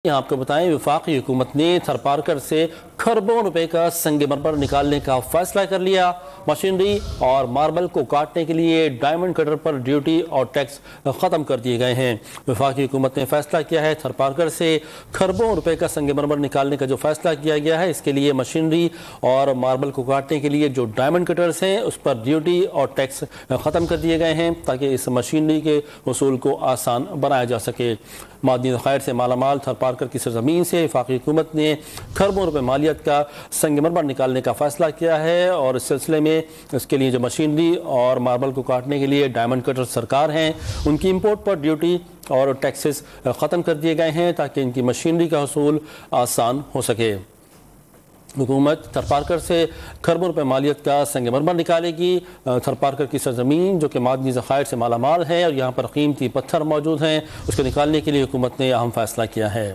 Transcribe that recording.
آپ کو بتائیں وفاقی حکومت نے تھرپارکر سے کھربوں روپے کا سنگ مرمر نکالنے کا فیصلہ کر لیا۔ مشینری اور ماربل کو کاٹنے کے لیے ڈائمنڈ کٹر پر ڈیوٹی اور ٹیکس ختم کر دیے گئے ہیں۔ وفاقی حکومت نے فیصلہ کیا ہے تھرپارکر سے کھربوں روپے کا سنگ مرمر نکالنے کا جو فیصلہ کیا گیا ہے، اس کے لیے مشینری اور ماربل کو کاٹنے کے لیے جو ڈائمنڈ کٹرز ہیں اس پر ڈیوٹی اور ٹیکس ختم کر دیے گئے ہیں تاکہ اس مشینری کے حصول کو آسان بنایا جا سکے۔ معدنی ذخائر سے مالا مال تھرپارکر کی سرزمین سے وفاقی حکومت نے کھربوں روپے مالیت کا سنگ مرمر نکالنے کا فیصلہ کیا ہے، اور اس سلسلے میں اس کے لیے جو مشینری اور ماربل کو کاٹنے کے لیے ڈائمنڈ کٹر سرکار ہیں ان کی امپورٹ پر ڈیوٹی اور ٹیکسز ختم کر دیے گئے ہیں تاکہ ان کی مشینری کا حصول آسان ہو سکے۔ حکومت تھرپارکر سے کھربوں روپے مالیت کا سنگ مرمر نکالے گی۔ تھرپارکر کی سرزمین جو کہ معدنی ذخائر سے مالا مال ہے اور یہاں پر قیمتی پتھر موجود ہیں، اس کو نکالنے کے لیے حکومت نے اہم فیصلہ کیا ہے۔